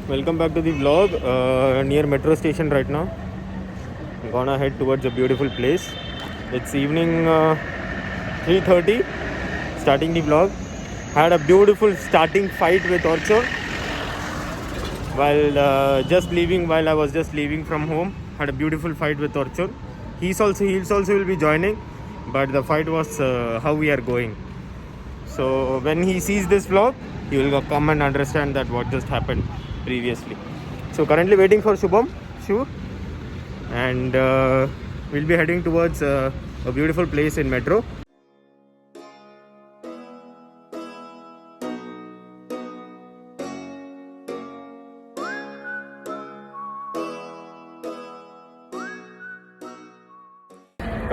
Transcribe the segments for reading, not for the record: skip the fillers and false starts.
Welcome back to the vlog. Near metro station right now. I'm gonna head towards a beautiful place. It's evening 3:30. Starting the vlog. Had a beautiful starting fight with Orcho. While I was just leaving from home. Had a beautiful fight with Orcho. He's also will be joining, but the fight was how we are going. So when he sees this vlog, he will come and understand that what just happened previously. So currently waiting for Shubham, Shu, and we'll be heading towards a beautiful place in metro.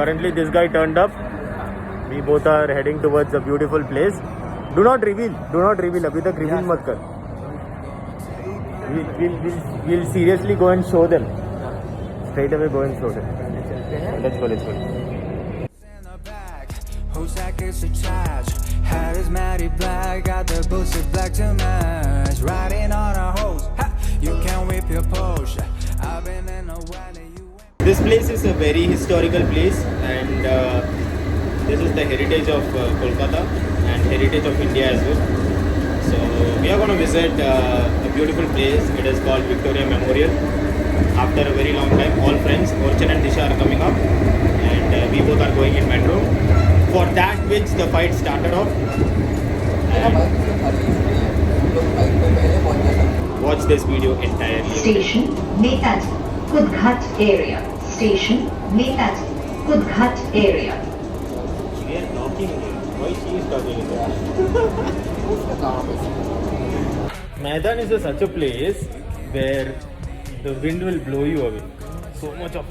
Currently this guy turned up. We both are heading towards a beautiful place. Do not reveal. Abhi tak reveal mat kar. We'll seriously go and show them. Straight away go and show them. Let's go. Whole sack is a charge. Hair is matty black. Got the boots black to match. Riding on a hose. You can whip your Porsche. I've been in a while. This place is a very historical place, and this is the heritage of Kolkata and heritage of India as well. So we are going to visit a beautiful place. It is called Victoria Memorial. After a very long time, all friends, Orchan and Disha, are coming up, and we both are going in metro. For that which the fight started off. And watch this video entirely. Station Netaji, Kudghat area. Station Netaji, Kudghat area. We are talking again. Why she is talking again? Maidan is such a place where the wind will blow you away. So much of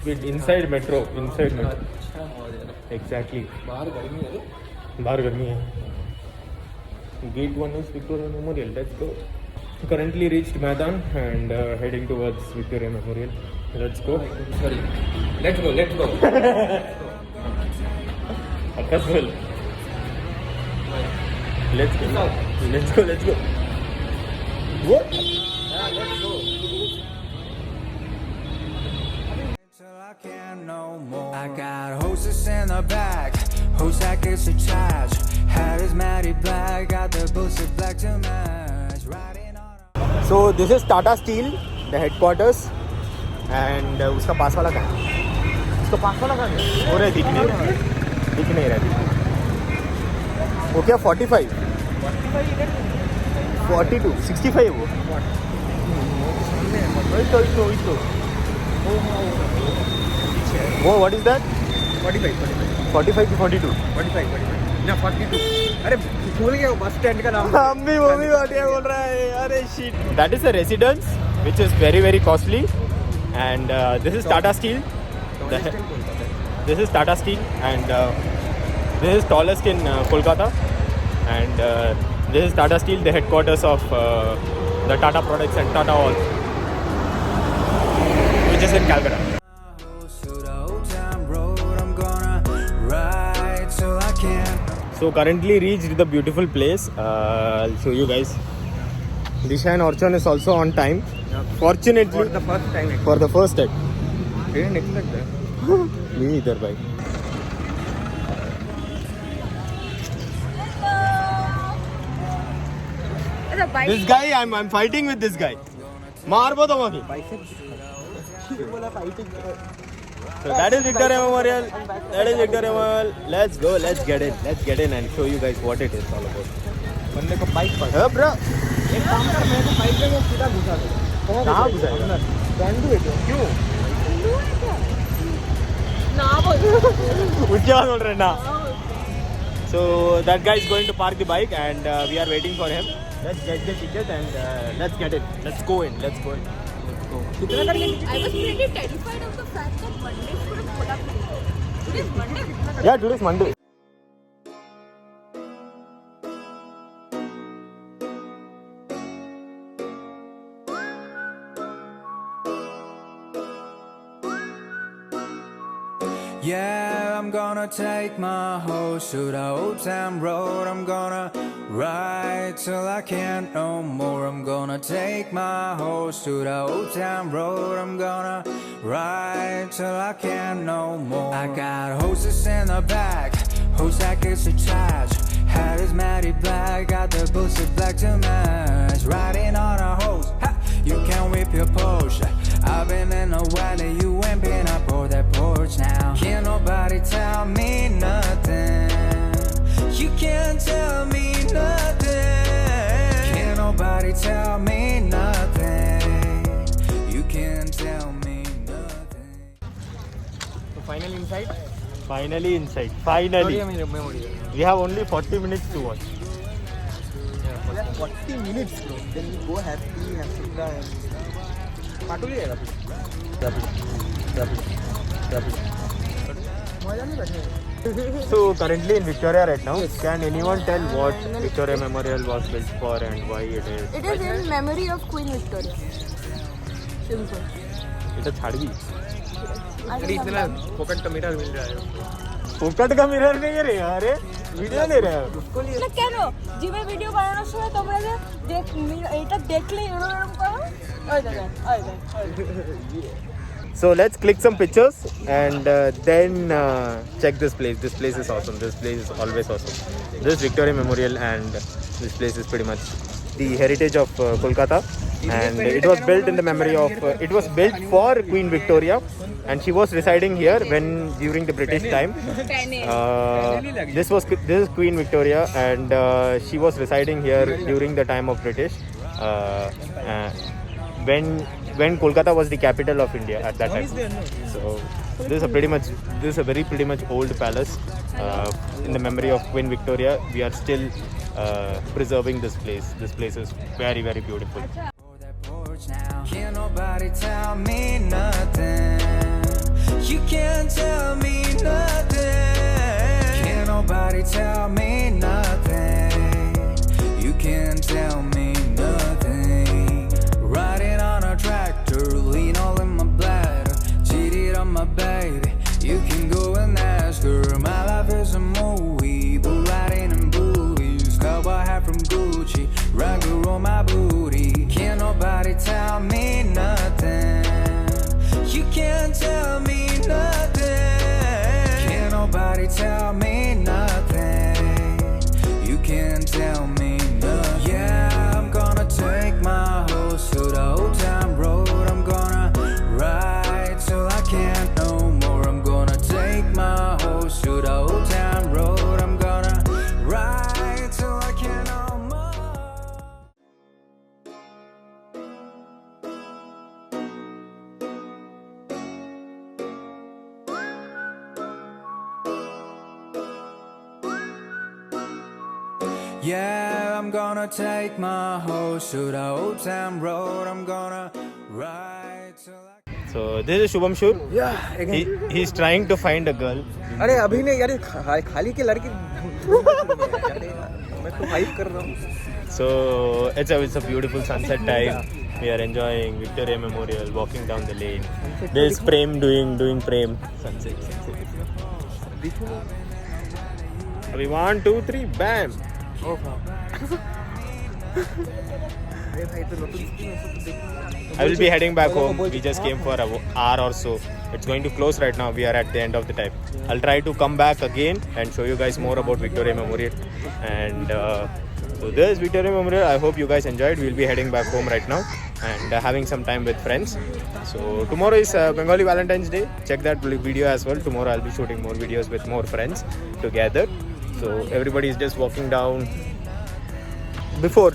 wind. Inside metro. Exactly. बाहर गर्मी है. Gate 1 is Victoria Memorial. Let's go. Currently reached Maidan and heading towards Victoria Memorial. Let's go. Sorry. Let's go. Akaswal. Let's go. What? Let's go. Till I can't no more. I got hoses in the back. Whole sack is a charge. Hair is matty black. Got the boots black to match. Riding on a... So this is Tata Steel, the headquarters. And उसका पास वाला कहाँ है? उसका पास वाला कहाँ है? हो रहा है दिख नहीं रहा. वो क्या 45? 42, 65 है वो. वो what is that? 45 45 to 42. 45 या 42. अरे भूल गया बस स्टैंड का नाम. हम भी वो भी बात बोल रहा है. अरे shit. That is a residence which is very very costly. And this is Tata Steel. This is Tata Steel, and this is tallest in Kolkata. And this is Tata Steel, the headquarters of the Tata Products and Tata All, which is in Calcutta. So currently reached the beautiful place. I'll show you guys. Disha and Orchan is also on time. Fortunately, For the first time. for the first time. Didn't expect that. Me either, bhai. This guy, I'm fighting with this guy. Maar bo tumhe. So that is Victoria Memorial. Let's go. Let's get in and show you guys what it is all about. बंदे को bike पर. Bro. एक काम कर मेरे को bike में वो सीधा घुसा दे. कहाँ घुसाएगा? गांडू है क्यों? उसके बाद बोल रहे ना. So that guy is going to park the bike and we are waiting for him. Let's get the ticket and let's get it. Let's go in. कितना कर I was pretty terrified of the fact that Monday is going to put up. Today is Monday. Yeah, today is Monday. Yeah, I'm gonna take my horse to the old town road. I'm gonna ride till I can't no more. I'm gonna take my horse to the old town road. I'm gonna ride till I can't no more. I got horses in the back, horse that gets a charge. Hair is matty black, got the boots black to match. Riding on a horse, ha, you can whip your Porsche. I've been in the valley, you ain't been up on that porch now. Can't nobody tell me nothing. You can't tell me nothing. Can't nobody tell me nothing. You can't tell me nothing. So finally inside. Finally inside. Finally. Memory. We have only 40 minutes to watch. Yeah, 40 minutes bro. Then we go happy, have sugar and Patuli है मजा नहीं बैठे. So currently in Victoria right now, Yes. can anyone tell what Victoria Memorial was built for and why it is? It is in memory of Queen Victoria. Simple. It's a छाड़वी. अरे इतना फोकट का mirror मिल रहा है. फोकट का mirror नहीं है रे यार, वीडियो ले रहे हैं. उसको लिए না কেন জিমে ভিডিও বানানোর সময় তোমরা যে এইটা দেখলে এরকম করো ওই দেখেন ওই দেখেন. So let's click some pictures and then check this place. This place is awesome. This place is always awesome. This Victoria Memorial and this place is pretty much the heritage of Kolkata, and it was built in the memory of. It was built for Queen Victoria, and she was residing here when during the British time. This is Queen Victoria, and she was residing here during the time of British. When Kolkata was the capital of India at that time. So this is a pretty much old palace in the memory of Queen Victoria. We are still preserving this place. This place is very, very beautiful. Can't nobody tell me nothing. You can't tell me nothing. Can't nobody tell me nothing. You can't tell me nothing. Riding on a tractor, lean all in my bladder, cheated on my baby. You can go and ask her. My life is a movie, but riding in boobies. Cowboy hat from Gucci, rocker on my booty. Can't nobody tell me nothing. You can't tell me nothing. Can't nobody tell me nothing. You can't tell me nothing. Yeah, I'm gonna take my horse to the old town road. I'm gonna ride till I can't no more. I'm gonna take my horse to the old town road. I'm gonna ride till I can't no more. Yeah, I'm gonna take my horse to the old town road. I'm gonna ride till I... So this is Shubham Shur. Yeah, again. He's trying to find a girl. अरे अभी नहीं यार खाली के लड़की मैं तो hype कर रहा हूँ. So it's a beautiful sunset time. We are enjoying Victoria Memorial, walking down the lane. There's Prem doing Prem. Sunset. Abhi 1, 2, 3, bam! I will be heading back home. We just came for an hour or so. It's going to close right now. We are at the end of the time. I'll try to come back again and show you guys more about Victoria Memorial. And so this is Victoria Memorial. I hope you guys enjoyed. We'll be heading back home right now and having some time with friends. So tomorrow is Bengali Valentine's Day. Check that video as well. Tomorrow I'll be shooting more videos with more friends together. So everybody is just walking down.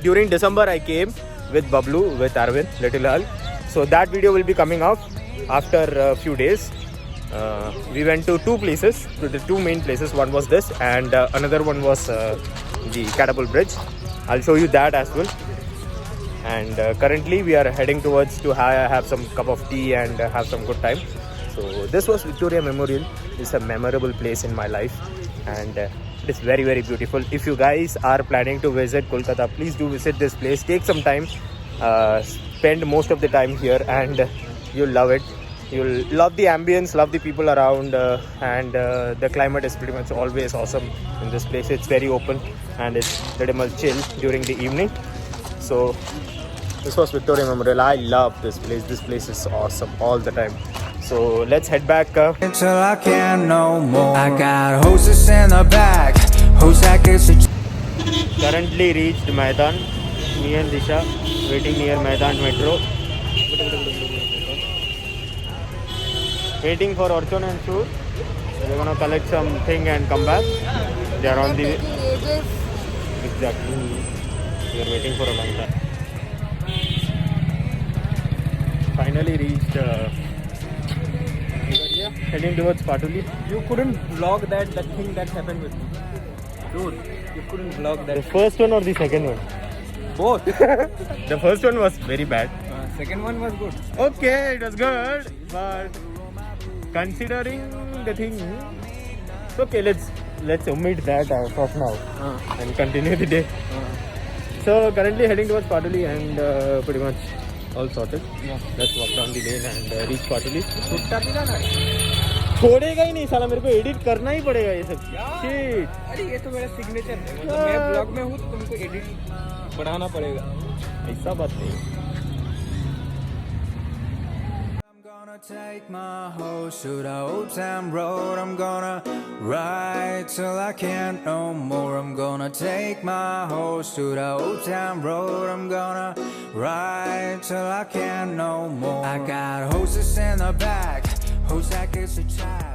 During December I came with Bablu, with Arvind, Little Hulk. So that video will be coming out after a few days. We went to two places, to the two main places. One was this and another one was the Catapult Bridge. I'll show you that as well. And currently we are heading towards to have some cup of tea and have some good time. So this was Victoria Memorial. It's a memorable place in my life and it's very, very beautiful. If you guys are planning to visit Kolkata, please do visit this place. Take some time, spend most of the time here and you'll love it. You'll love the ambience, love the people around, and the climate is pretty much always awesome in this place. It's very open and it's pretty much chill during the evening. So this was Victoria Memorial. I love this place. This place is awesome all the time. So let's head back. Until I can't no more. I got hostess in the back. Host that gets a Currently reached Maidan. Me and Disha waiting near Maidan Metro. Waiting for Orchon and Shur. They're gonna collect something and come back. They are on the way. Exactly. We are waiting for a long time. Finally reached. Heading towards Patuli. You couldn't vlog that thing that happened with me. Dude, you couldn't vlog The that. first one or the second one? Both. The first one was very bad. Second one was good. Okay, it was good, but considering the thing, it's okay. Let's omit that as of now and continue the day. So currently heading towards Patuli and pretty much all sorted. Yeah. Let's walk down the lane and reach Patuli. छुट्टा भी ना ना छोड़ेगा ही नहीं साला, मेरे को edit करना ही पड़ेगा ये सब shit. अरे ये तो मेरा सिग्नेचर है मतलब मैं ब्लॉग में हूँ तो तुमको एडिट बढ़ाना पड़ेगा ऐसा बात नहीं. I'm gonna take my horse to the old town road. I'm gonna ride till I can't no more. I'm gonna take my horse to the old town road. I'm gonna ride till I can't no more. I got horses in the back, horse that gets a child.